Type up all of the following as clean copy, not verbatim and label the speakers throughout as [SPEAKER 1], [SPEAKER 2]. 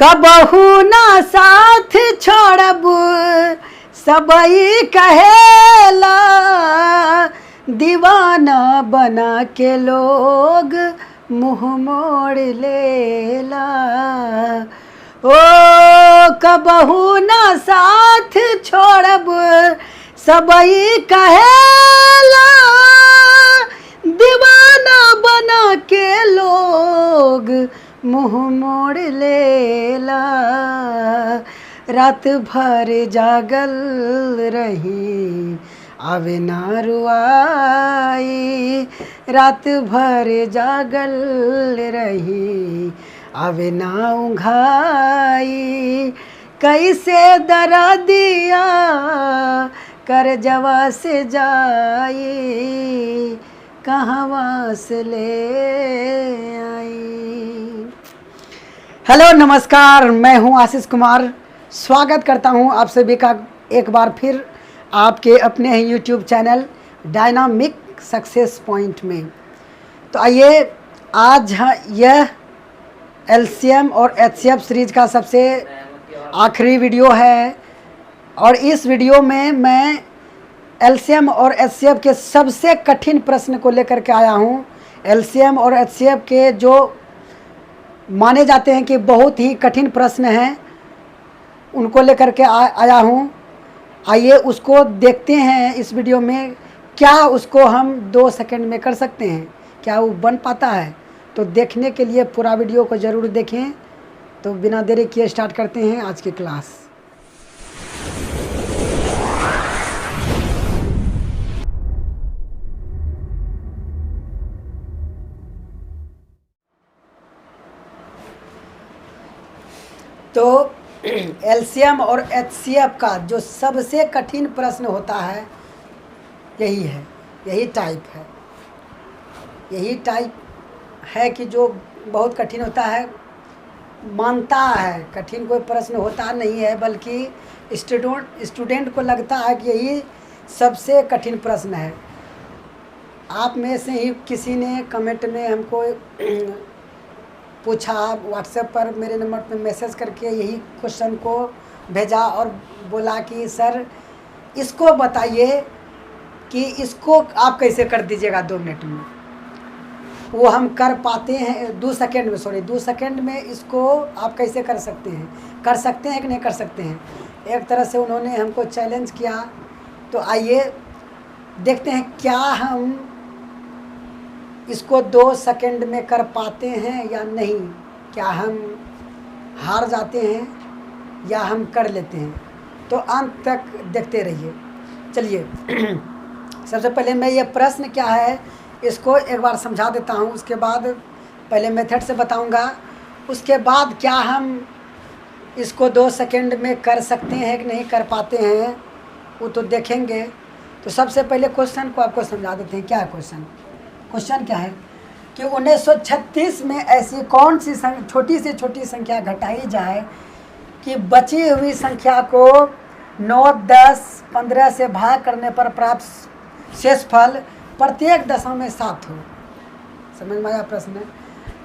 [SPEAKER 1] कबहू ना साथ छोड़ब सबई कहेला, दीवाना बना के लोग मुँह मोड़ लेला। ओ कबहू ना साथ छोड़ब सबई कहेला, दीवाना बना के लोग मुँह मोड़ लेला। रात भर जागल रही आवे ना रुआई, रात भर जागल रही आवे ना उंघाई। कैसे दरा दिया कर जवा से जाई, कहवा से ले आई। हेलो नमस्कार, मैं हूं आशीष कुमार। स्वागत करता हूं आप सभी का एक बार फिर आपके अपने ही YouTube channel dynamic success point में। तो आइए, आज यह एलसीएम और एचसीएफ सीरीज का सबसे आखिरी वीडियो है और इस वीडियो में मैं एलसीएम और एचसीएफ के सबसे कठिन प्रश्न को लेकर के आया हूं। एलसीएम और एचसीएफ के जो माने जाते हैं कि बहुत ही कठिन प्रश्न हैं, उनको लेकर के आया हूं। आइए उसको देखते हैं इस वीडियो में, क्या उसको हम 2 सेकंड में कर सकते हैं, क्या वो बन पाता है। तो देखने के लिए पूरा वीडियो को ज़रूर देखें। तो बिना देरी किए स्टार्ट करते हैं आज की क्लास। तो एलसीएम और एचसीएफ का जो सबसे कठिन प्रश्न होता है यही है, यही टाइप है, यही टाइप है कि जो बहुत कठिन होता है। मानता है कठिन कोई प्रश्न होता नहीं है, बल्कि स्टूडेंट को लगता है कि यही सबसे कठिन प्रश्न है। आप में से ही किसी ने कमेंट में हमको पूछा, व्हाट्सएप पर मेरे नंबर पर मैसेज करके यही क्वेश्चन को भेजा और बोला कि सर इसको बताइए कि इसको आप कैसे कर दीजिएगा 2 मिनट में। वो हम कर पाते हैं 2 सेकंड में, 2 सेकंड में इसको आप कैसे कर सकते हैं कि नहीं कर सकते हैं। एक तरह से उन्होंने हमको चैलेंज किया। तो आइए देखते हैं क्या हम इसको 2 सेकंड में कर पाते हैं या नहीं, क्या हम हार जाते हैं या हम कर लेते हैं। तो अंत तक देखते रहिए। चलिए सबसे पहले मैं ये प्रश्न क्या है इसको एक बार समझा देता हूँ, उसके बाद पहले मेथड से बताऊँगा, उसके बाद क्या हम इसको 2 सेकंड में कर सकते हैं कि नहीं कर पाते हैं वो तो देखेंगे। तो सबसे पहले क्वेश्चन को आपको समझा देते हैं। क्या है क्वेश्चन क्या है कि 1936 में ऐसी कौन सी छोटी से छोटी संख्या घटाई जाए कि बची हुई संख्या को 9, 10, 15 से भाग करने पर प्राप्त शेषफल प्रत्येक दशमलव में 7 हो। समझ में आया प्रश्न?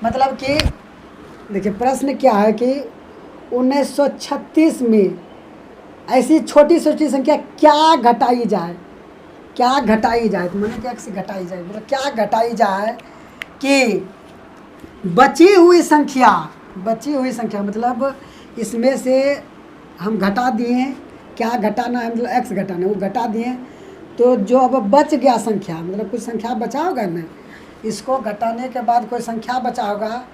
[SPEAKER 1] मतलब कि देखिए प्रश्न क्या है कि 1936 में ऐसी छोटी छोटी संख्या क्या घटाई जाए, क्या घटाई जाए, तो मैंने क्या से घटाई जाए, मतलब क्या घटाई जाए कि बची हुई संख्या मतलब इसमें से हम घटा दिए, क्या घटाना है मतलब x घटाना है, वो घटा दिए। तो जो अब बच गया संख्या, मतलब कुछ संख्या बचा होगा ना, इसको घटाने के बाद कोई संख्या बचा होगा,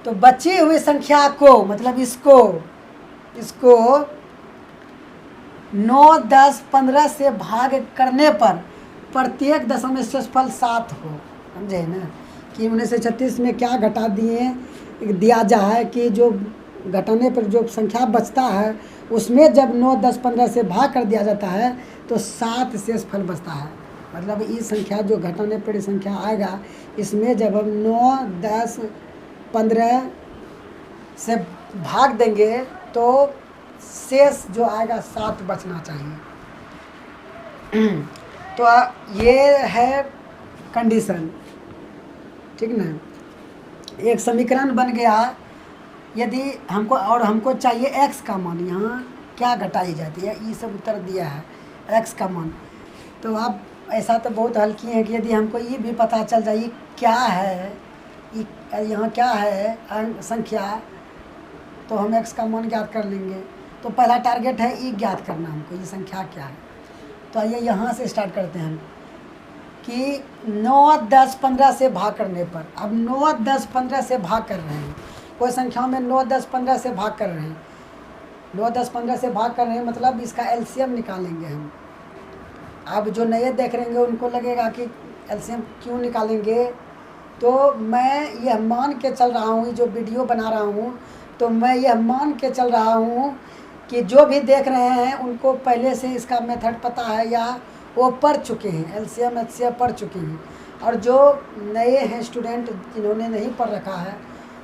[SPEAKER 1] तो बची हुई संख्या को मतलब इसको 9, 10, 15 से भाग करने पर प्रत्येक दशमलव में शेषफल 7 हो। समझे ना कि 1936 में क्या घटा दिया जाए कि जो घटाने पर जो संख्या बचता है उसमें जब 9, 10, 15 से भाग कर दिया जाता है तो 7 शेषफल बचता है। मतलब ये संख्या जो घटाने पर संख्या आएगा, इसमें जब हम 9, 10, 15 से भाग देंगे तो शेष जो आएगा 7 बचना चाहिए। तो ये है कंडीशन, ठीक ना। एक समीकरण बन गया यदि हमको चाहिए x का मान, यहाँ क्या घटाई जाती है, ये सब उत्तर दिया है x का मान। तो आप ऐसा तो बहुत हल किए हैं कि यदि हमको ये भी पता चल जाए क्या है, यहाँ क्या है संख्या, तो हम x का मान ज्ञात कर लेंगे। तो पहला टारगेट है ये ज्ञात करना हमको, ये संख्या क्या है। तो आइए यहाँ से स्टार्ट करते हैं कि 9, 10, 15 से भाग करने पर, अब 9, 10, 15 से भाग कर रहे हैं, कोई संख्याओं में 9, 10, 15 से भाग कर रहे हैं, 9, 10, 15 से भाग कर रहे हैं, मतलब इसका एलसीएम निकालेंगे हम। अब जो नए देख रहेंगे उनको लगेगा कि एलसीएम क्यों निकालेंगे, तो मैं यह मान के चल रहा हूँ, जो वीडियो बना रहा हूँ तो मैं यह मान के चल रहा हूँ कि जो भी देख रहे हैं उनको पहले से इसका मेथड पता है या वो पढ़ चुके हैं, एलसीएम एचसीएफ पढ़ चुके हैं। और जो नए हैं स्टूडेंट जिन्होंने नहीं पढ़ रखा है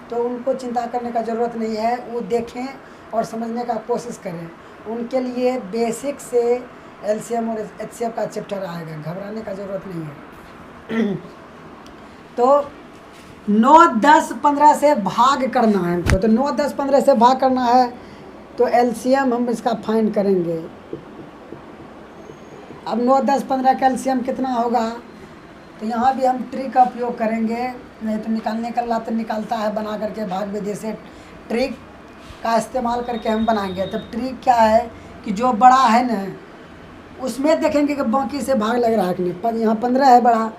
[SPEAKER 1] तो उनको चिंता करने का ज़रूरत नहीं है, वो देखें और समझने का कोशिश करें। उनके लिए बेसिक से एलसीएम और एचसीएफ का चैप्टर आएगा, घबराने का ज़रूरत नहीं है। तो 9, 10, 15 से भाग करना है हमको, तो 9, 10, 15 से भाग करना है, तो एलसीएम हम इसका फाइंड करेंगे। अब 9, 10, 15 का एलसीएम कितना होगा, तो यहाँ भी हम ट्रिक का उपयोग करेंगे, नहीं तो निकालने का लात निकालता है बना करके भाग विधि से, ट्रिक का इस्तेमाल करके हम बनाएंगे। तब ट्रिक क्या है कि जो बड़ा है ना उसमें देखेंगे कि बाकी से भाग लग रहा है कि नहीं। पर यहाँ 15 है बड़ा,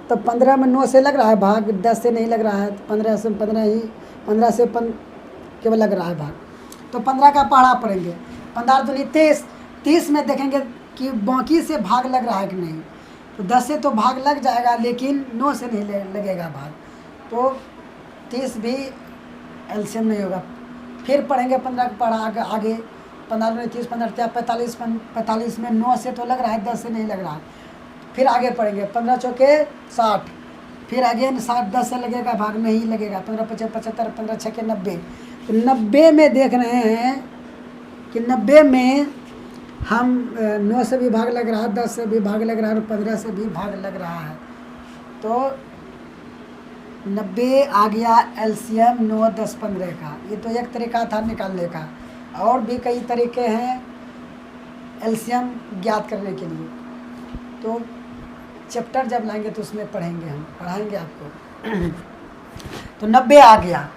[SPEAKER 1] तो 15 में 9 से लग रहा है भाग, 10 से नहीं लग रहा है, तो 15 से 15 ही, 15 से केवल लग रहा है भाग, तो 15 का पढ़ा पड़ेंगे। 15 दूनी 30, 30 में देखेंगे कि बाकी से भाग लग रहा है कि नहीं, तो 10 से तो भाग लग जाएगा लेकिन 9 से नहीं लगेगा भाग, तो 30 भी एलसीएम नहीं होगा। फिर पढ़ेंगे 15 का पढ़ा आगे, 15 दूनी 30, 15 45, 45 में 9 से तो लग रहा है, 10 से नहीं लग रहा है। फिर आगे पढ़ेंगे 15 चौके 60, फिर अगेन 60, 10 से लगेगा भाग, नहीं लगेगा। 15 पचे 75, 15 छके 90, तो 90 में देख रहे हैं कि 90 में हम 9 से भी भाग लग रहा है, 10 से भी भाग लग रहा है और 15 से भी भाग लग रहा है, तो 90 आ गया एलसीएम 9, 10, 15 का। ये तो एक तरीका था निकालने का, और भी कई तरीके हैं एलसीएम ज्ञात करने के लिए। तो चैप्टर जब लाएंगे तो उसमें पढ़ेंगे, हम पढ़ाएंगे आपको। तो 90 आ गया,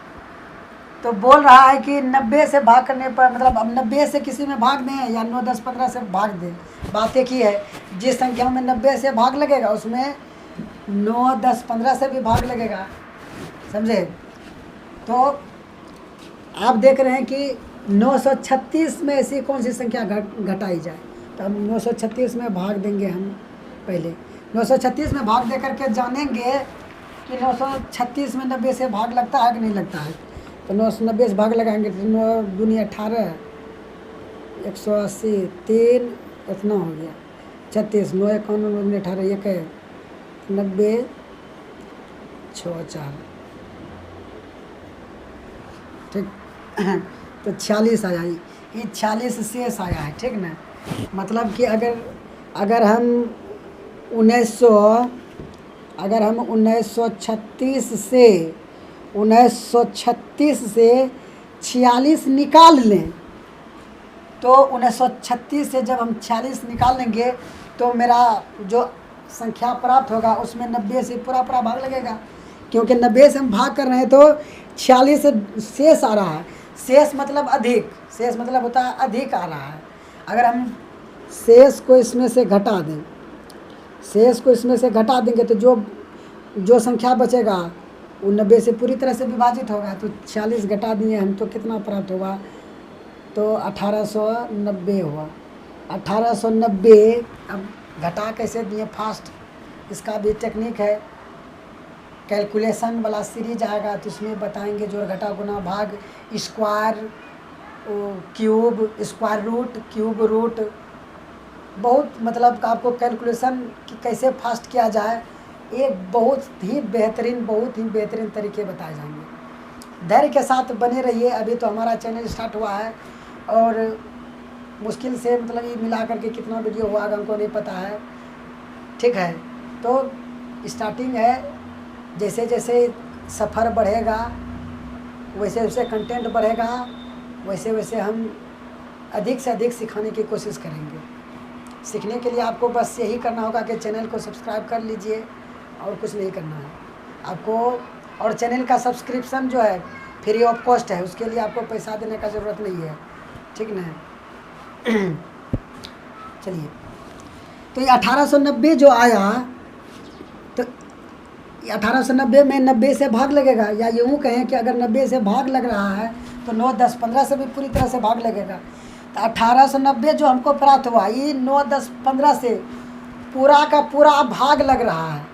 [SPEAKER 1] तो बोल रहा है कि 90 से भाग करने पर, मतलब अब 90 से किसी में भाग दें या 9, 10, 15 से भाग दें, बात एक ही है। जिस संख्या में 90 से भाग लगेगा उसमें 9, 10, 15 से भी भाग लगेगा, समझे। तो आप देख रहे हैं कि 936 में ऐसी कौन सी संख्या घटाई जाए, तो हम 936 में भाग देंगे। हम पहले 936 में भाग दे करके जानेंगे कि 936 में 90 से भाग लगता है कि नहीं लगता है। तो 990 से भाग लगाएंगे तो 9 दूनी 18, 180, 3 इतना हो गया 36, 9 51, 9 18, 1 है 90, 6 4, ठीक। तो 46 आया, ये 46 शेष आया है, ठीक ना। मतलब कि अगर हम 1936 से 46 निकाल लें, तो 1936 से जब हम 46 निकाल लेंगे तो मेरा जो संख्या प्राप्त होगा उसमें 90 से पूरा भाग लगेगा, क्योंकि 90 से हम भाग कर रहे हैं तो 46 से शेष आ रहा है। शेष मतलब अधिक, शेष मतलब होता है अधिक आ रहा है। अगर हम शेष को इसमें से घटा दें, शेष को इसमें से घटा देंगे तो जो संख्या बचेगा वो 90 से पूरी तरह से विभाजित होगा। तो 46 घटा दिए हम तो कितना प्राप्त होगा, तो 1890 हुआ। 1890 अब घटा कैसे दिए फास्ट, इसका भी टेक्निक है, कैलकुलेशन वाला सीरीज आएगा तो उसमें बताएंगे जोड़ घटा गुना भाग, square, cube, square root, cube root, बहुत मतलब आपको कैलकुलेशन कैसे फास्ट किया जाए, एक बहुत ही बेहतरीन तरीके बताए जाएंगे। धैर्य के साथ बने रहिए। अभी तो हमारा चैनल स्टार्ट हुआ है और मुश्किल से मतलब ये मिला करके कितना वीडियो हुआ हमको नहीं पता है, ठीक है। तो स्टार्टिंग है, जैसे जैसे सफ़र बढ़ेगा वैसे वैसे कंटेंट बढ़ेगा, वैसे वैसे हम अधिक से अधिक सिखाने की कोशिश करेंगे। सीखने के लिए आपको बस यही करना होगा कि चैनल को सब्सक्राइब कर लीजिए और कुछ नहीं करना है आपको। और चैनल का सब्सक्रिप्शन जो है फ्री ऑफ कॉस्ट है, उसके लिए आपको पैसा देने का ज़रूरत नहीं है, ठीक ना। चलिए, तो ये 1890 जो आया, तो 1890 में 90 से भाग लगेगा, या यूँ कहें कि अगर 90 से भाग लग रहा है तो 9, 10, 15 से भी पूरी तरह से भाग लगेगा। तो 1890 जो हमको प्राप्त हुआ, ये 9, 10, 15 से पूरा का पूरा भाग लग रहा है।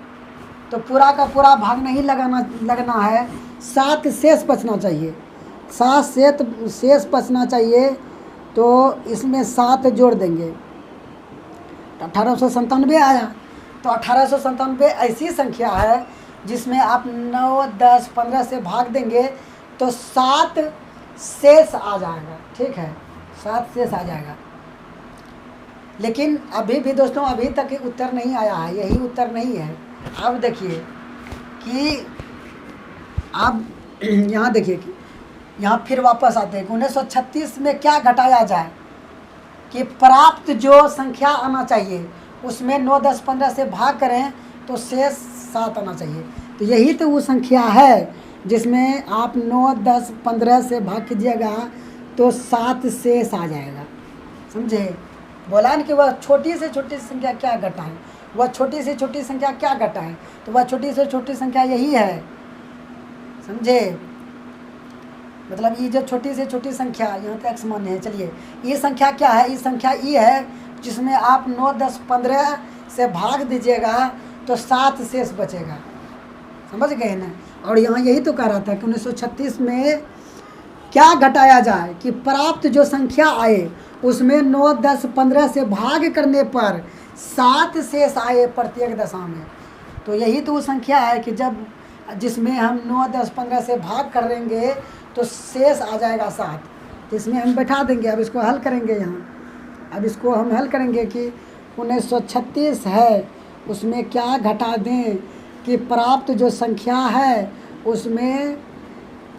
[SPEAKER 1] तो पूरा का पूरा भाग नहीं लगना है, 7 शेष बचना चाहिए, 7 शेष बचना चाहिए। तो इसमें 7 जोड़ देंगे तो 1897 आया। तो 1897 ऐसी संख्या है जिसमें आप 9, 10, 15 से भाग देंगे तो 7 शेष आ जाएगा, ठीक है, 7 शेष आ जाएगा। लेकिन अभी भी दोस्तों अभी तक उत्तर नहीं आया है, यही उत्तर नहीं है। अब देखिए कि अब यहाँ देखिए कि यहाँ फिर वापस आते हैं कि 1936 में क्या घटाया जाए कि प्राप्त जो संख्या आना चाहिए उसमें 9, 10, 15 से भाग करें तो शेष 7 आना चाहिए। तो यही तो वो संख्या है जिसमें आप 9, 10, 15 से भाग कीजिएगा तो 7 शेष आ जाएगा, समझे। बोला न कि वह छोटी से छोटी संख्या क्या घटाएं, वह छोटी से छोटी संख्या क्या घटाएं, तो वह छोटी से छोटी संख्या यही है, समझे। मतलब ये जो छोटी से छोटी संख्या यहाँ पे x मान्य है। चलिए, ये संख्या क्या है, ये संख्या ये है जिसमें आप 9, 10, 15 से भाग दीजिएगा तो 7 शेष बचेगा, समझ गए ना। और यहाँ यही तो कह रहा था कि 1936 में क्या घटाया जाए कि प्राप्त जो संख्या आए उसमें 9, 10, 15 से भाग करने पर 7 शेष आए प्रत्येक दशा में। तो यही तो वो संख्या है कि जब जिसमें हम 9, 10, 15 से भाग करेंगे तो शेष आ जाएगा 7। तो इसमें हम बैठा देंगे, अब इसको हल करेंगे। यहाँ अब इसको हम हल करेंगे कि 1936 है उसमें क्या घटा दें कि प्राप्त जो संख्या है उसमें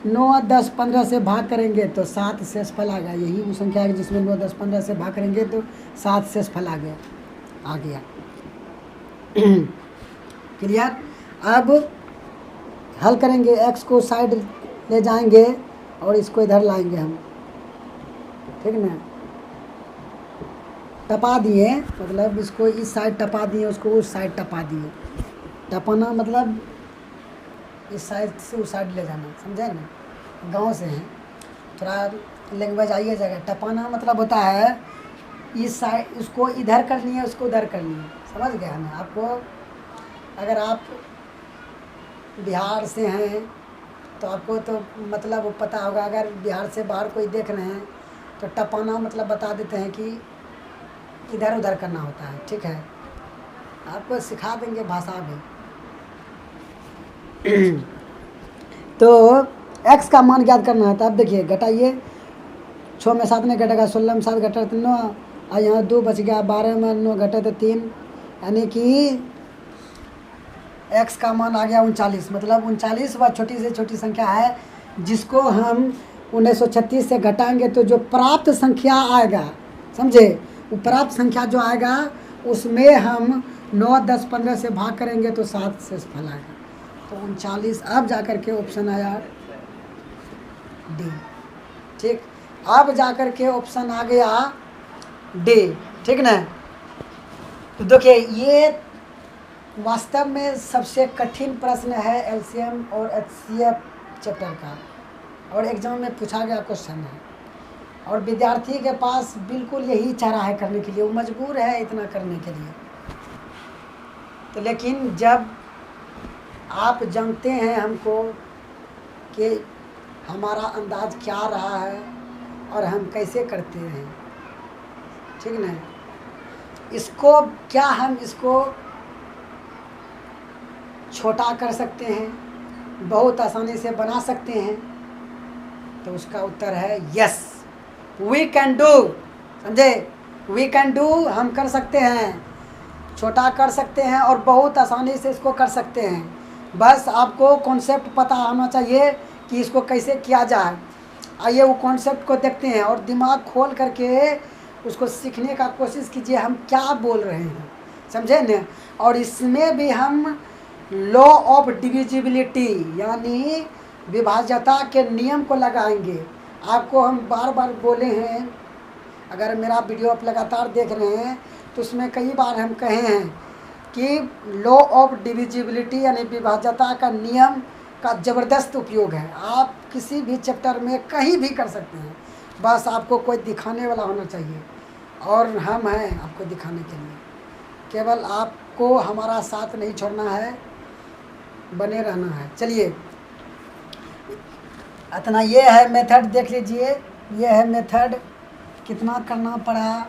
[SPEAKER 1] 9, 10, 15 से भाग करेंगे तो 7 शेष फल आ गया। यही वो संख्या है जिसमें 9, 10, 15 से भाग करेंगे तो 7 शेष फल आ गया। क्लियर। अब हल करेंगे, x को साइड ले जाएंगे और इसको इधर लाएंगे हम, ठीक ना। टपा दिए, मतलब इसको इस साइड टपा दिए, उसको उस साइड टपा दिए। टपाना मतलब इस साइड से उस साइड ले जाना, समझे ना। गांव से हैं, थोड़ा लैंग्वेज आइए जगह। टपाना मतलब होता है इस साइड, उसको इधर करनी है, उसको उधर करनी है, समझ गया ना आपको। अगर आप बिहार से हैं तो आपको तो मतलब पता होगा। अगर बिहार से बाहर कोई देख रहे हैं तो टपाना मतलब बता देते हैं कि इधर उधर करना होता है, ठीक है। आपको सिखा देंगे भाषा भी। तो x का मान ज्ञात करना है। तो अब देखिए घटाइए, 6 में 7 नहीं घटेगा, 16 में 7 घटे तो 9, और यहाँ 2 बच गया, 12 में 9 घटे तो 3, यानी कि x का मान आ गया 39। मतलब 39 वह छोटी से छोटी संख्या है जिसको हम 1936 से घटाएंगे तो जो प्राप्त संख्या आएगा, समझे, वो प्राप्त संख्या जो आएगा उसमें हम 9, 10, 15 से भाग करेंगे तो 7 शेष फल आएगा। तो 39 अब जाकर के ऑप्शन आया डी, ठीक। अब जाकर के ऑप्शन आ गया डी, ठीक ना। तो देखिए ये वास्तव में सबसे कठिन प्रश्न है एलसीएम और एचसीएफ चैप्टर का, और एग्जाम में पूछा गया क्वेश्चन है। और विद्यार्थी के पास बिल्कुल यही चारा है करने के लिए, वो मजबूर है इतना करने के लिए। तो लेकिन जब आप जानते हैं हमको कि हमारा अंदाज क्या रहा है और हम कैसे करते हैं, ठीक ना, इसको क्या हम इसको छोटा कर सकते हैं, बहुत आसानी से बना सकते हैं, तो उसका उत्तर है यस, वी कैन डू। समझे, वी कैन डू, हम कर सकते हैं, छोटा कर सकते हैं और बहुत आसानी से इसको कर सकते हैं। बस आपको कॉन्सेप्ट पता होना चाहिए कि इसको कैसे किया जाए। आइए वो कॉन्सेप्ट को देखते हैं और दिमाग खोल करके उसको सीखने का कोशिश कीजिए हम क्या बोल रहे हैं, समझे न। और इसमें भी हम लॉ ऑफ डिविजिबिलिटी यानी विभाज्यता के नियम को लगाएंगे। आपको हम बार बार बोले हैं, अगर मेरा वीडियो आप लगातार देख रहे हैं तो उसमें कई बार हम कहे हैं कि लॉ ऑफ डिविजिबिलिटी यानी विभाज्यता का नियम का ज़बरदस्त उपयोग है। आप किसी भी चैप्टर में कहीं भी कर सकते हैं, बस आपको कोई दिखाने वाला होना चाहिए और हम हैं आपको दिखाने के लिए। केवल आपको हमारा साथ नहीं छोड़ना है, बने रहना है। चलिए इतना ये है मेथड, देख लीजिए ये है मेथड, कितना करना पड़ा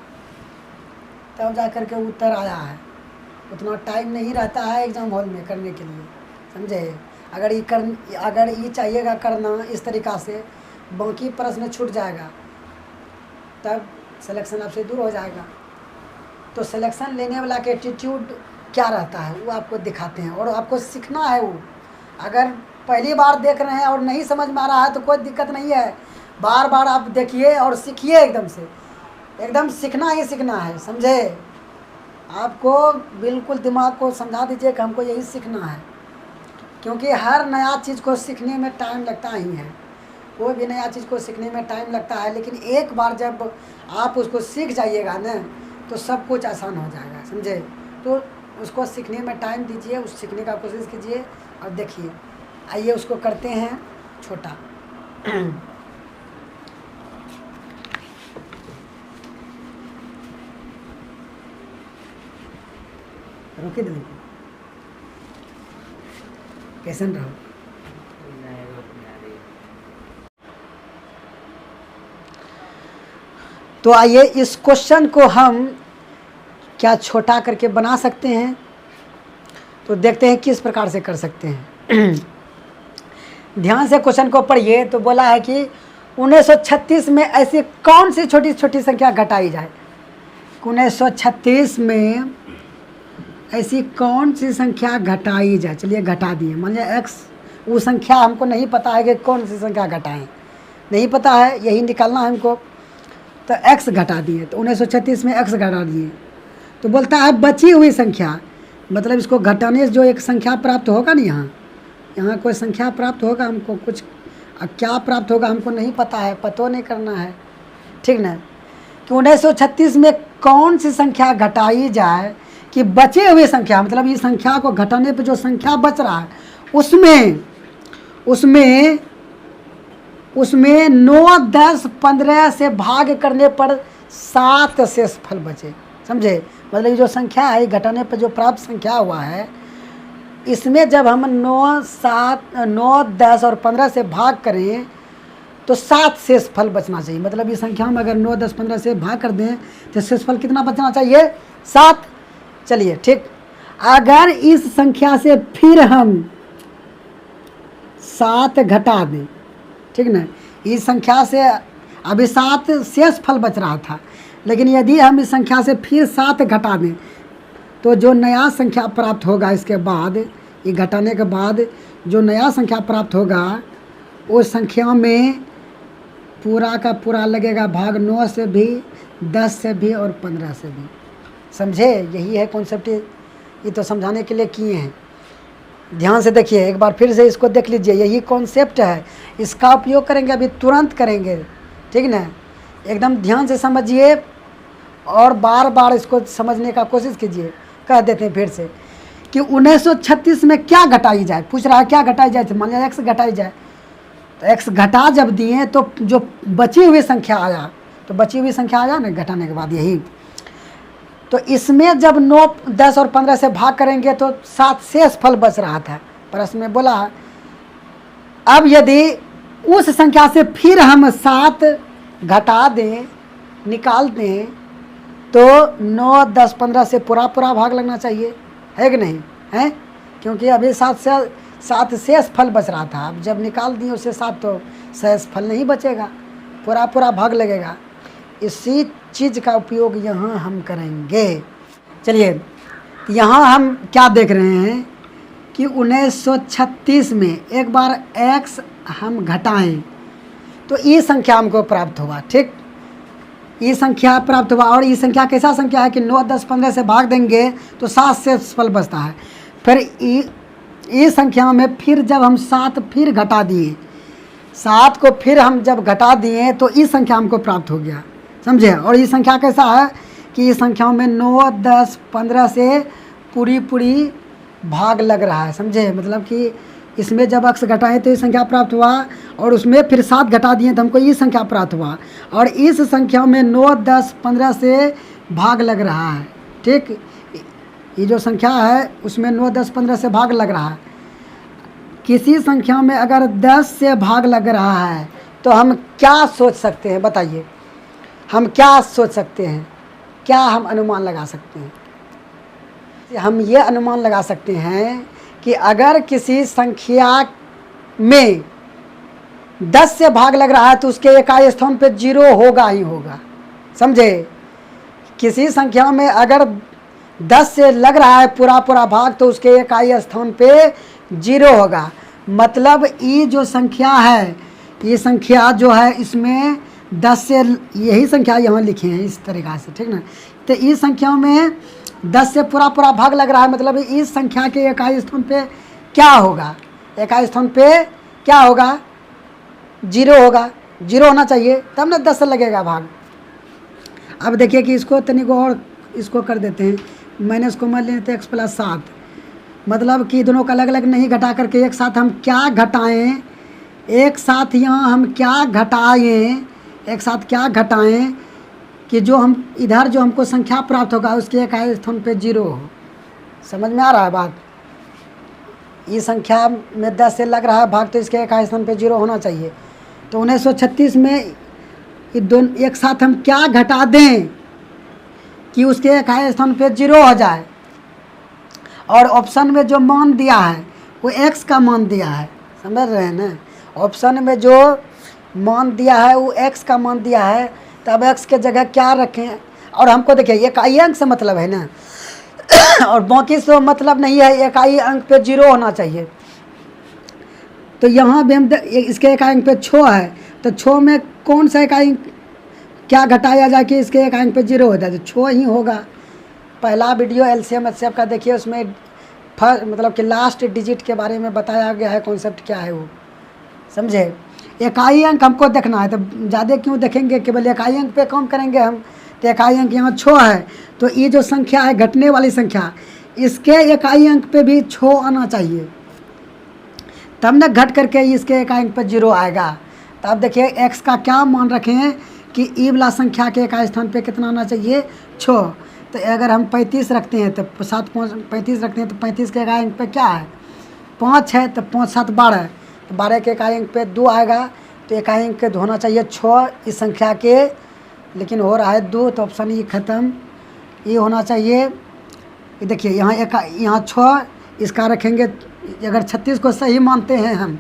[SPEAKER 1] तब जा कर के उत्तर आया है। उतना टाइम नहीं रहता है एग्ज़ाम हॉल में करने के लिए, समझे। अगर ये चाहिएगा करना इस तरीक़ा से, बाकी प्रश्न छूट जाएगा, तब सिलेक्शन आपसे दूर हो जाएगा। तो सिलेक्शन लेने वाला के एटीट्यूड क्या रहता है वो आपको दिखाते हैं और आपको सीखना है वो। अगर पहली बार देख रहे हैं और नहीं समझ में आ रहा है तो कोई दिक्कत नहीं है, बार बार आप देखिए और सीखिए एकदम से, एकदम सीखना ही सीखना है, समझे। आपको बिल्कुल दिमाग को समझा दीजिए कि हमको यही सीखना है, क्योंकि हर नया चीज़ को सीखने में टाइम लगता ही है। कोई भी नया चीज़ को सीखने में टाइम लगता है, लेकिन एक बार जब आप उसको सीख जाइएगा ना तो सब कुछ आसान हो जाएगा, समझे। तो उसको सीखने में टाइम दीजिए, उस सीखने का कोशिश कीजिए और देखिए। आइए उसको करते हैं छोटा। रोके दिल कैसन रहो। तो आइए इस क्वेश्चन को हम क्या छोटा करके बना सकते हैं, तो देखते हैं किस प्रकार से कर सकते हैं। ध्यान से क्वेश्चन को पढ़िए। तो बोला है कि 1936 में ऐसी कौन सी छोटी छोटी संख्या घटाई जाए। 1936 में ऐसी कौन सी संख्या घटाई जाए। चलिए घटा दिए, मान लिया x, वो संख्या हमको नहीं पता है कि कौन सी संख्या घटाएं, नहीं पता है, यही निकालना है हमको। तो x घटा दिए, तो 1936 में x घटा दिए। तो बोलता है बची हुई संख्या, मतलब इसको घटाने से जो एक संख्या प्राप्त होगा ना, यहाँ कोई संख्या प्राप्त होगा हमको, कुछ क्या प्राप्त होगा हमको नहीं पता है, पतो नहीं करना है, ठीक ना। कि 1936 में कौन सी संख्या घटाई जाए कि बचे हुए संख्या, मतलब इस संख्या को घटाने पे जो संख्या बच रहा है उसमें 9, 10, 15 से भाग करने पर 7 शेष फल बचे, समझे। मतलब ये जो संख्या है घटाने पर जो प्राप्त संख्या हुआ है, इसमें जब हम 9, 10 और 15 से भाग करें तो 7 शेष फल बचना चाहिए। मतलब इस संख्या में अगर 9, 10, 15 से भाग कर दें तो शेष फल कितना बचना चाहिए, 7। चलिए ठीक, अगर इस संख्या से फिर हम 7 घटा दें, ठीक ना, इस संख्या से अभी 7 शेष फल बच रहा था, लेकिन यदि हम इस संख्या से फिर 7 घटा दें तो जो नया संख्या प्राप्त होगा इसके बाद, ये घटाने के बाद जो नया संख्या प्राप्त होगा उस संख्या में पूरा का पूरा लगेगा भाग 9 से भी, 10 से भी और 15 से भी, समझे। यही है कॉन्सेप्ट, ये तो समझाने के लिए किए हैं। ध्यान से देखिए, एक बार फिर से इसको देख लीजिए, यही कॉन्सेप्ट है, इसका उपयोग करेंगे, अभी तुरंत करेंगे, ठीक ना। एकदम ध्यान से समझिए और बार बार इसको समझने का कोशिश कीजिए। कह देते हैं फिर से कि 1936 में क्या घटाई जाए, पूछ रहा है क्या घटाई जाए, मान लिया x घटाई जाए, तो x घटा जब दिए तो जो बची हुई संख्या आया, तो बची हुई संख्या आया ना घटाने के बाद, यही। तो इसमें जब 9, 10 और 15 से भाग करेंगे तो 7 शेष फल बच रहा था। प्रश्न में बोला अब यदि उस संख्या से फिर हम 7 घटा दें, निकाल दें, तो 9, 10, 15 से पूरा भाग लगना चाहिए, है कि नहीं है। क्योंकि अभी 7 शेष फल बच रहा था, अब जब निकाल दिए उससे 7 तो शेष फल नहीं बचेगा, पूरा भाग लगेगा। इसी चीज़ का उपयोग यहाँ हम करेंगे। चलिए यहाँ हम क्या देख रहे हैं कि 1936 में एक बार x हम घटाएं तो ई संख्या हमको प्राप्त हुआ। ठीक, ई संख्या प्राप्त हुआ। और ई संख्या कैसा संख्या है कि 9, 10, 15 से भाग देंगे तो 7 से फल बचता है। फिर ई संख्या में फिर जब हम 7 फिर घटा दिए, 7 को फिर हम जब घटा दिए तो ई संख्या हमको प्राप्त हो गया, समझे। और ये संख्या कैसा है कि इस संख्याओं में 9, 10, 15 से पूरी भाग लग रहा है, समझे। मतलब कि इसमें जब अक्स घटाएं तो ये संख्या प्राप्त हुआ और उसमें फिर 7 घटा दिए तो हमको ये संख्या प्राप्त हुआ। और इस संख्या में 9, 10, 15 से भाग लग रहा है। ठीक, ये जो संख्या है उसमें 9, 10, 15 से भाग लग रहा है। किसी संख्या में अगर 10 से भाग लग रहा है तो हम क्या सोच सकते हैं, बताइए। हम क्या सोच सकते हैं, क्या हम अनुमान लगा सकते हैं? हम ये अनुमान लगा सकते हैं कि अगर किसी संख्या में 10 से भाग लग रहा है तो उसके इकाई स्थान पे 0 होगा ही होगा, समझे। किसी संख्या में अगर 10 से लग रहा है पूरा भाग तो उसके इकाई स्थान पे 0 होगा। मतलब ये जो संख्या है, ये संख्या जो है इसमें 10 से, यही संख्या यहाँ लिखे हैं इस तरीक़ा से, ठीक ना। तो इस संख्या में 10 से पूरा भाग लग रहा है, मतलब इस संख्या के इकाई स्थान पे क्या होगा, इकाई स्थान पे क्या होगा, 0 होगा। 0 होना चाहिए तब ना 10 से लगेगा भाग। अब देखिए कि इसको तनिक और इसको कर देते हैं, मैंने इसको मान लेते हैं x+7, मतलब कि दोनों का अलग अलग नहीं घटा करके एक साथ हम क्या घटाएं, एक साथ यहाँ हम क्या घटाएं, एक साथ क्या घटाएं कि जो हम इधर जो हमको संख्या प्राप्त होगा उसके इकाई स्थान पे 0 हो। समझ में आ रहा है बात। ये संख्या में 10 से लग रहा है भाग तो इसके इकाई स्थान पे 0 होना चाहिए। तो 1936 में ये दोनों एक साथ हम क्या घटा दें कि उसके इकाई स्थान पे 0 हो जाए। और ऑप्शन में जो मान दिया है वो x का मान दिया है, समझ रहे हैं ना। ऑप्शन में जो मान दिया है वो x का मान दिया है, तब x के जगह क्या रखें। और हमको देखिए इकाई अंक से मतलब है ना और बाकी से मतलब नहीं है, इकाई अंक पे 0 होना चाहिए। तो यहाँ भी हम इसके इकाई अंक पे 6 है, तो 6 में कौन सा इकाई क्या घटाया जाए कि इसके इकाई अंक पे 0 हो जाए, तो 6 ही होगा। पहला वीडियो LCM HCF का देखिए, उसमें मतलब कि लास्ट डिजिट के बारे में बताया गया है, कॉन्सेप्ट क्या है वो, समझे। इकाई अंक हमको देखना है, तो ज़्यादा क्यों देखेंगे, केवल इकाई अंक पे काम करेंगे हम। तो इकाई अंक यहाँ 6 है, तो ये जो संख्या है घटने वाली संख्या, इसके इकाई अंक पे भी 6 आना चाहिए, तब न घट करके इसके इकाई अंक पे 0 आएगा। तो अब देखिए x का क्या मान रखे हैं कि ई वाला संख्या के इकाई स्थान पे कितना आना चाहिए, 6। तो अगर हम 35 रखते हैं तो 7, 5, 35 रखते हैं तो 35 के इकाई अंक पे क्या है, 5 है, तो 5, 7, 12, तो 12 के इकाई अंक पे 2 आएगा। तो इकाई अंक होना चाहिए 6 इस संख्या के, लेकिन हो रहा है 2, तो ऑप्शन ये ख़त्म। ये होना चाहिए, ये देखिए यहाँ 6 इसका रखेंगे। अगर 36 को सही मानते हैं हम,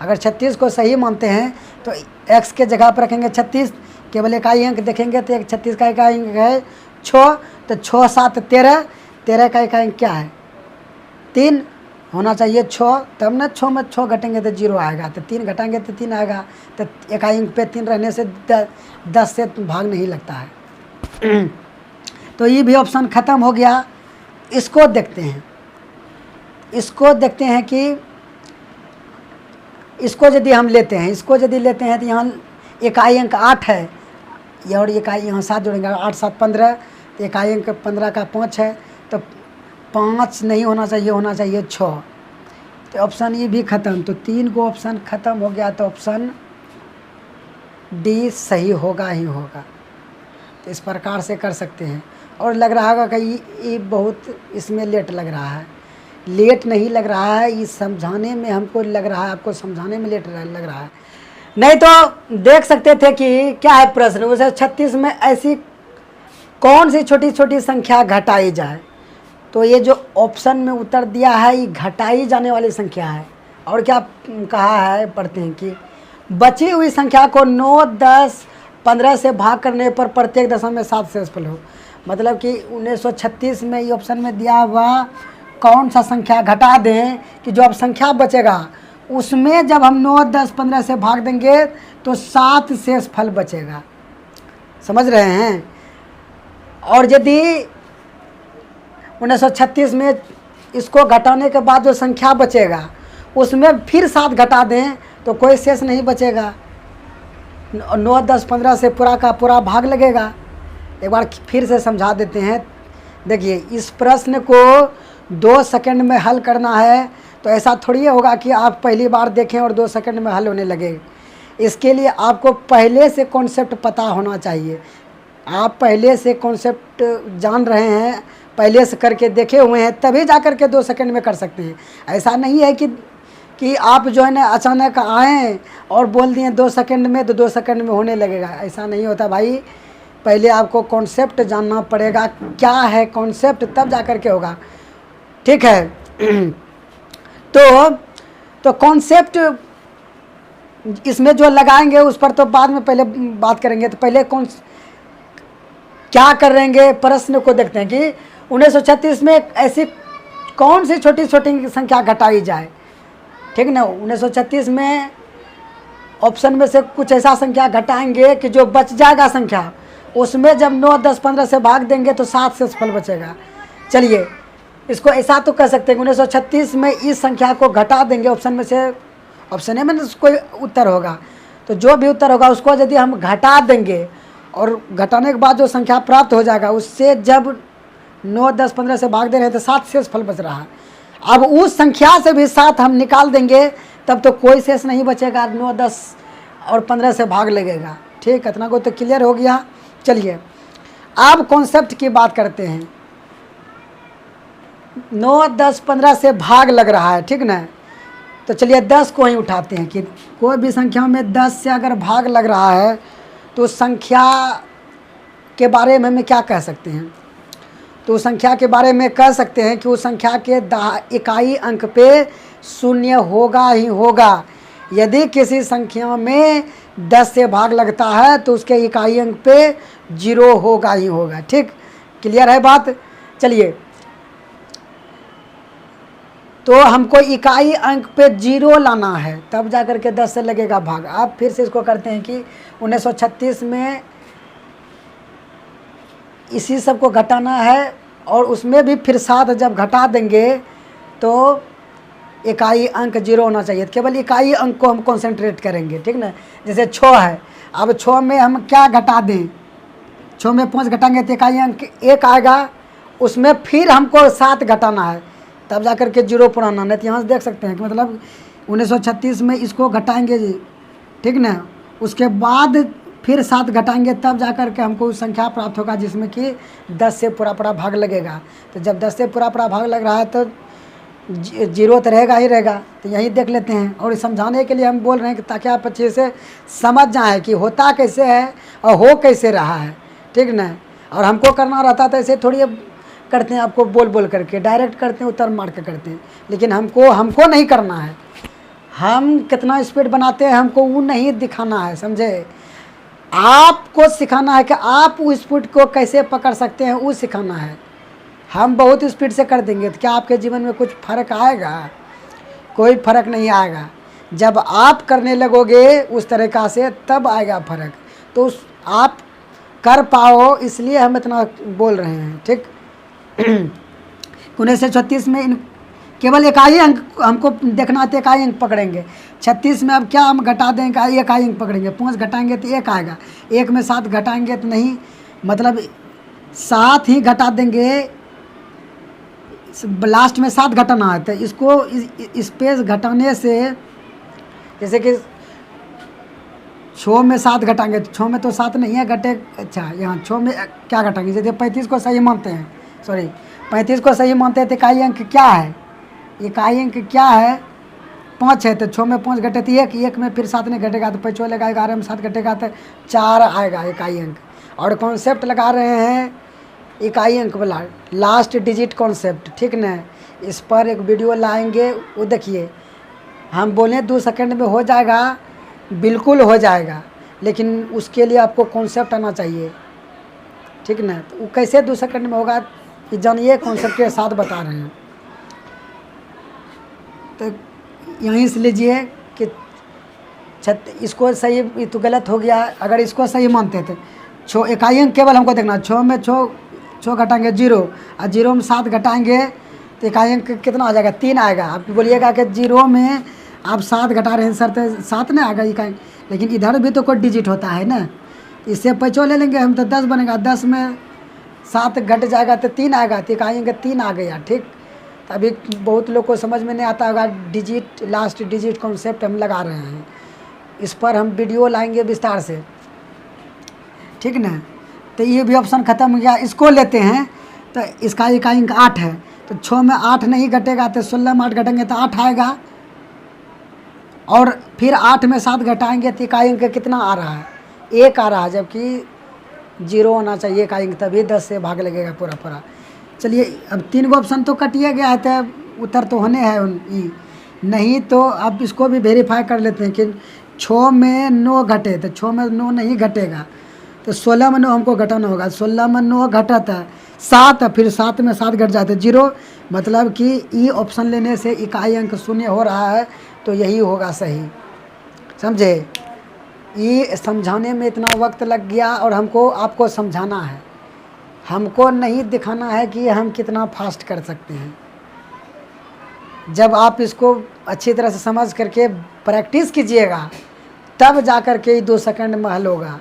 [SPEAKER 1] अगर 36 को सही मानते हैं तो x के जगह पर रखेंगे 36, केवल इकाई अंक देखेंगे तो 36 का इकाई अंक है 6, तो 6, 7, 13, 13 का इकाई अंक क्या है, 3 होना चाहिए 6, तब ना 6 में 6 घटेंगे तो 0 आएगा, तो 3 घटाएंगे तो 3 आएगा। तो इकाई अंक पे 3 रहने से 10 से भाग नहीं लगता है। तो ये भी ऑप्शन ख़त्म हो गया। इसको देखते हैं, इसको देखते हैं कि इसको यदि हम लेते हैं, इसको यदि लेते हैं तो यहाँ इकाई अंक 8 है, और इकाई यहाँ 7 जोड़ेंगे, 8, 7, 15, तो इकाई अंक 15 का 5 है, तो 5 नहीं होना चाहिए, होना चाहिए 6। तो ऑप्शन ये भी ख़त्म। तो 3 को ऑप्शन ख़त्म हो गया, तो ऑप्शन डी सही होगा ही होगा। तो इस प्रकार से कर सकते हैं। और लग रहा होगा कि ये बहुत इसमें लेट लग रहा है, लेट नहीं लग रहा है, ये समझाने में हमको लग रहा है, आपको समझाने में लेट लग रहा है। नहीं तो देख सकते थे कि क्या है प्रश्न, उसे 36 में ऐसी कौन सी छोटी छोटी संख्या घटाई जाए। तो ये जो ऑप्शन में उत्तर दिया है ये घटाई जाने वाली संख्या है। और क्या कहा है, पढ़ते हैं कि बची हुई संख्या को 9, 10, 15 से भाग करने पर प्रत्येक दशमलव में 7 से सफल हो। मतलब कि 1936 में ये ऑप्शन में दिया हुआ कौन सा संख्या घटा दें कि जो अब संख्या बचेगा उसमें जब हम 9, 10, 15 से भाग देंगे तो 7 शेष फल बचेगा। समझ रहे हैं? और यदि 1936 में इसको घटाने के बाद जो संख्या बचेगा उसमें फिर 7 घटा दें तो कोई शेष नहीं बचेगा। 9, 10, 15 से पूरा का पूरा भाग लगेगा। एक बार फिर से समझा देते हैं। देखिए, इस प्रश्न को 2 सेकंड में हल करना है तो ऐसा थोड़ी होगा कि आप पहली बार देखें और 2 सेकंड में हल होने लगे। इसके लिए आपको पहले से कॉन्सेप्ट पता होना चाहिए। आप पहले से कॉन्सेप्ट जान रहे हैं, पहले से करके देखे हुए हैं, तभी जा कर के 2 सेकंड में कर सकते हैं। ऐसा नहीं है कि आप जो है ना अचानक आएँ और बोल दिए 2 सेकंड में तो 2 सेकंड में होने लगेगा। ऐसा नहीं होता भाई। पहले आपको कॉन्सेप्ट जानना पड़ेगा, क्या है कॉन्सेप्ट, तब जा कर के होगा। ठीक है? तो कॉन्सेप्ट इसमें जो लगाएंगे उस पर तो बाद में पहले बात करेंगे। तो पहले क्या करेंगे, प्रश्न को देखते हैं कि 1936 में ऐसी कौन सी छोटी छोटी संख्या घटाई जाए। ठीक ना? 1936 में ऑप्शन में से कुछ ऐसा संख्या घटाएंगे कि जो बच जाएगा संख्या, उसमें जब 9, 10, 15 से भाग देंगे तो 7 शेष फल बचेगा। चलिए, इसको ऐसा तो कह सकते हैं कि 1936 में इस संख्या को घटा देंगे ऑप्शन में से। ऑप्शन ए में कोई उत्तर होगा तो जो भी उत्तर होगा उसको यदि हम घटा देंगे और घटाने के बाद जो संख्या प्राप्त हो जाएगा उससे जब 9, 10, 15 से भाग दे रहे हैं तो 7 शेष फल बच रहा है। अब उस संख्या से भी 7 हम निकाल देंगे तब तो कोई शेष नहीं बचेगा। 9, 10 और 15 से भाग लगेगा। ठीक, इतना को तो क्लियर हो गया। चलिए, अब कॉन्सेप्ट की बात करते हैं। 9, 10, 15 से भाग लग रहा है। ठीक ना? तो चलिए 10 को ही उठाते हैं कि कोई भी संख्या में 10 से अगर भाग लग रहा है तो संख्या के बारे में हम क्या कह सकते हैं। तो संख्या के बारे में कह सकते हैं कि उस संख्या के इकाई अंक पे 0 होगा ही होगा। यदि किसी संख्या में 10 से भाग लगता है तो उसके इकाई अंक पे 0 होगा ही होगा। ठीक, क्लियर है बात? चलिए, तो हमको इकाई अंक पे 0 लाना है तब जा कर के 10 से लगेगा भाग। अब फिर से इसको करते हैं कि 1936 में इसी सब को घटाना है और उसमें भी फिर 7 जब घटा देंगे तो इकाई अंक 0 होना चाहिए। केवल इकाई अंक को हम कंसंट्रेट करेंगे। ठीक ना? जैसे 6 है, अब 6 में हम क्या घटा दें, 6 में 5 घटाएंगे तो इकाई अंक 1 आएगा। उसमें फिर हमको 7 घटाना है तब जा कर के 0 पुराना। नहीं तो यहाँ से देख सकते हैं कि मतलब 1936 में इसको घटाएंगे जी। ठीक ना? उसके बाद फिर 7 घटाएंगे तब जा कर के हमको संख्या प्राप्त होगा जिसमें कि 10 से पूरा भाग लगेगा। तो जब 10 से पूरा भाग लग रहा है तो 0 तो रहेगा ही रहेगा। तो यही देख लेते हैं और समझाने के लिए हम बोल रहे हैं कि ताकि आप अच्छे से समझ जाएं कि होता कैसे है और हो कैसे रहा है। ठीक ना? और हमको करना रहता तो ऐसे थोड़ी करते हैं, आपको बोल बोल करके डायरेक्ट करते हैं, उत्तर मार के करते हैं। लेकिन हमको नहीं करना है। हम कितना स्पीड बनाते हैं हमको वो नहीं दिखाना है, समझे? आपको सिखाना है कि आप उस स्पीड को कैसे पकड़ सकते हैं, वो सिखाना है। हम बहुत स्पीड से कर देंगे तो क्या आपके जीवन में कुछ फ़र्क आएगा? कोई फ़र्क नहीं आएगा। जब आप करने लगोगे उस तरीक़ा से तब आएगा फ़र्क। तो आप कर पाओ इसलिए हम इतना बोल रहे हैं। ठीक, 1936 में केवल इकाई अंक हमको देखना है तो इकाई अंक पकड़ेंगे। 36 में अब क्या हम घटा दें, इकाई अंक पकड़ेंगे। 5 घटाएंगे तो 1 आएगा। 1 में 7 घटाएंगे तो नहीं, मतलब 7 ही घटा देंगे। लास्ट में 7 घटाना है तो इसको इस पे घटाने से, जैसे कि 6 में 7 घटाएंगे तो 6 में तो 7 नहीं है घटे। अच्छा, यहाँ 6 में क्या घटाएंगे? जैसे 35 को सही मानते हैं, 35 को सही मानते हैं तो इकाई अंक क्या है? इकाई अंक क्या है? 5 है तो 6 में 5 घटे तो 1 में फिर 7 नहीं घटेगा तो 5 लगा, 11 में 7 घटेगा तो 4 आएगा इकाई अंक। और कॉन्सेप्ट लगा रहे हैं इकाई अंक वाला, लास्ट डिजिट कॉन्सेप्ट। ठीक ना? इस पर एक वीडियो लाएंगे, वो देखिए। हम बोले 2 सेकंड में हो जाएगा, बिल्कुल हो जाएगा, लेकिन उसके लिए आपको कॉन्सेप्ट आना चाहिए। ठीक ना? तो वो कैसे 2 सेकंड में होगा, जानिए, कॉन्सेप्ट के साथ बता रहे हैं। तो यहीं से लीजिए कि इसको सही तो गलत हो गया। अगर इसको सही मानते थे, छो इकाई अंक केवल हमको देखना, 6 में 6 घटाएंगे 0 और 0 में 7 घटाएंगे तो इकाई अंक कितना आ जाएगा, 3 आएगा। आप बोलिएगा कि 0 में आप 7 घटा रहे हैं सर, तो 7 नहीं आएगा इकाई, लेकिन इधर भी तो कोई डिजिट होता है ना। इससे 5 ले लेंगे हम तो 10 बनेगा, 10 में 7 घट जाएगा तो 3 आएगा, तो इकाई अंक 3 आ गया। ठीक, तो अभी बहुत लोग को समझ में नहीं आता होगा डिजिट, लास्ट डिजिट कॉन्सेप्ट हम लगा रहे हैं, इस पर हम वीडियो लाएंगे विस्तार से, ठीक ना। तो ये भी ऑप्शन ख़त्म हो गया। इसको लेते हैं तो इसका इकाई अंक 8 है, तो 6 में 8 नहीं घटेगा तो 16 में 8 घटेंगे तो 8 आएगा, और फिर 8 में 7 घटाएंगे तो इकाई अंक कितना आ रहा है, 1 आ रहा है, जबकि 0 होना चाहिए इकाई अंक, तभी 10 से भाग लगेगा पूरा पूरा। चलिए अब 3 गो ऑप्शन तो कटिए गया है, तो उत्तर तो होने हैं ई, नहीं तो अब इसको भी वेरीफाई कर लेते हैं कि 6 में 9 घटे, तो 6 में 9 नहीं घटेगा, तो 16 में 9 हमको घटाना होगा। 16 में 9 घटा था 7, फिर 7 में 7 घट जाते 0, मतलब कि ई ऑप्शन लेने से इकाई अंक 0 हो रहा है, तो यही होगा सही। समझे, ये समझाने में इतना वक्त लग गया, और हमको आपको समझाना है, हमको नहीं दिखाना है कि हम कितना फास्ट कर सकते हैं। जब आप इसको अच्छी तरह से समझ करके प्रैक्टिस कीजिएगा, तब जा कर के 2 सेकंड में हल होगा।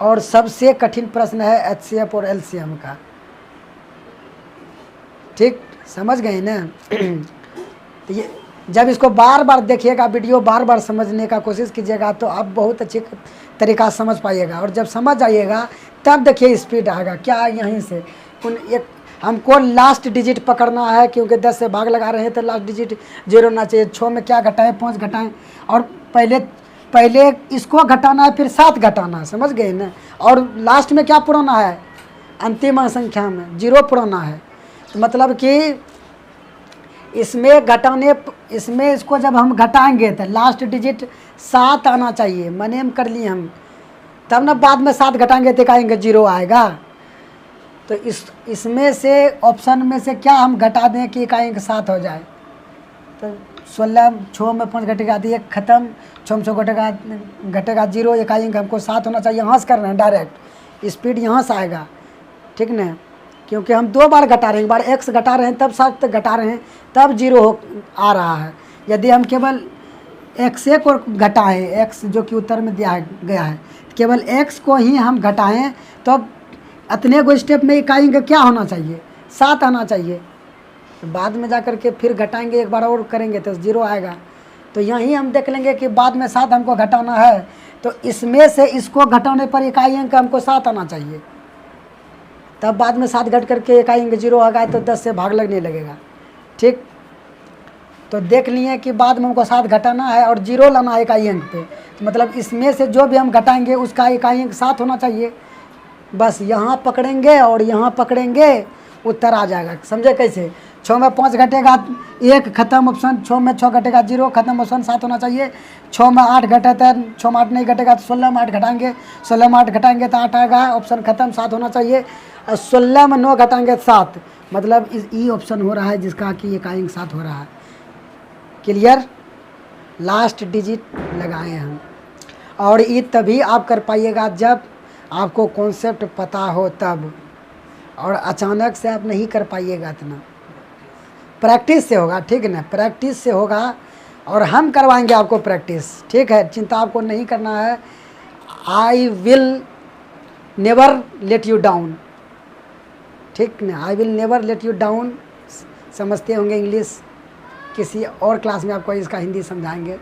[SPEAKER 1] और सबसे कठिन प्रश्न है HCF और LCM का, ठीक, समझ गए ना। तो ये जब इसको बार बार देखिएगा, वीडियो बार बार समझने का कोशिश कीजिएगा, तो आप बहुत अच्छे तरीक़ा समझ पाइएगा। और जब समझ आइएगा तब देखिए स्पीड आएगा क्या। यहीं से एक हमको लास्ट डिजिट पकड़ना है, क्योंकि 10 से भाग लगा रहे हैं तो लास्ट डिजिट 0 होना चाहिए। 6 में क्या घटाएं, 5 घटाएं, और पहले इसको घटाना है, फिर 7 घटाना है, समझ गए ना। और लास्ट में क्या पुराना है, अंतिम संख्या में 0 पुराना है, तो मतलब कि इसमें इसको जब हम घटाएंगे तो लास्ट डिजिट 7 आना चाहिए, मने हम कर लिए हम, तब ना बाद में 7 घटाएंगे तो कहेंगे 0 आएगा। तो इसमें से ऑप्शन में से क्या हम घटा दें कि इकाई अंक 7 हो जाए, तो 16 6 में 5 घटेगा तो 1 खत्म, 6 में 6 घटेगा 0, इकाई अंक हमको 7 होना चाहिए। यहाँ से कर रहे हैं डायरेक्ट, स्पीड यहाँ से आएगा, ठीक ना, क्योंकि हम 2 बार घटा रहे हैं, एक बार x घटा रहे हैं तब 7 घटा रहे हैं, तब 0 आ रहा है। यदि हम केवल x को घटाएं, x जो कि उत्तर में दिया गया है, केवल x को ही हम घटाएं, तो इतने को स्टेप में इकाई अंक क्या होना चाहिए, 7 आना चाहिए। तो बाद में जा कर के फिर घटाएंगे, एक बार और करेंगे तो 0 आएगा। तो यहीं हम देख लेंगे कि बाद में 7 हमको घटाना है, तो इसमें से इसको घटाने पर इकाई अंक हमको 7 आना चाहिए, तब बाद में 7 घट करके इकाई अंक 0 आ गया तो 10 से भाग लगने लगेगा, ठीक। तो देख लिए कि बाद में हमको 7 घटाना है और 0 लाना है इकाई अंक पे, तो मतलब इसमें से जो भी हम घटाएंगे उसका इकाई अंक 7 होना चाहिए। बस यहाँ पकड़ेंगे और यहाँ पकड़ेंगे, उत्तर आ जाएगा। समझे कैसे, 6 में 5 घटेगा 1 खत्म ऑप्शन, 6 में 6 घटेगा 0 खत्म ऑप्शन, 7 होना चाहिए। 6 में 8 घटा था, 6 में 8 नहीं घटेगा तो 16 में 8 घटाएंगे, 16 में 8 घटाएंगे तो 8 आएगा, ऑप्शन खत्म, 7 होना चाहिए। और 16 में 9 घटाएंगे 7, मतलब इस ई ऑप्शन हो रहा है जिसका कि इकाई अंक 7 हो रहा है। क्लियर, लास्ट डिजिट लगाए हम। और ये तभी आप कर पाइएगा जब आपको कॉन्सेप्ट पता हो तब, और अचानक से आप नहीं कर पाइएगा इतना, प्रैक्टिस से होगा, ठीक है ना, प्रैक्टिस से होगा। और हम करवाएंगे आपको प्रैक्टिस, ठीक है, चिंता आपको नहीं करना है। I will never let you down, ठीक ना, I will never let you down. समझते होंगे इंग्लिश, किसी और क्लास में आपको इसका हिंदी समझाएंगे।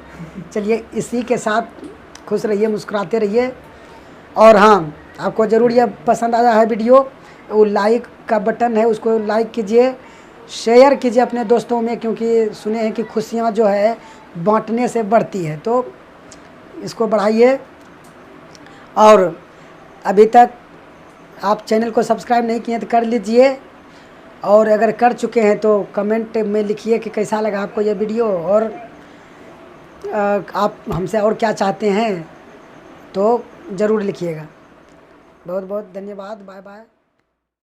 [SPEAKER 1] चलिए, इसी के साथ खुश रहिए, मुस्कुराते रहिए। और हाँ, आपको ज़रूर ये पसंद आया है वीडियो, वो लाइक का बटन है उसको लाइक कीजिए, शेयर कीजिए अपने दोस्तों में, क्योंकि सुने हैं कि खुशियाँ जो है बांटने से बढ़ती है, तो इसको बढ़ाइए। और अभी तक आप चैनल को सब्सक्राइब नहीं किए तो कर लीजिए, और अगर कर चुके हैं तो कमेंट में लिखिए कि कैसा लगा आपको ये वीडियो, और आप हमसे और क्या चाहते हैं तो ज़रूर लिखिएगा। बहुत बहुत धन्यवाद, बाय बाय।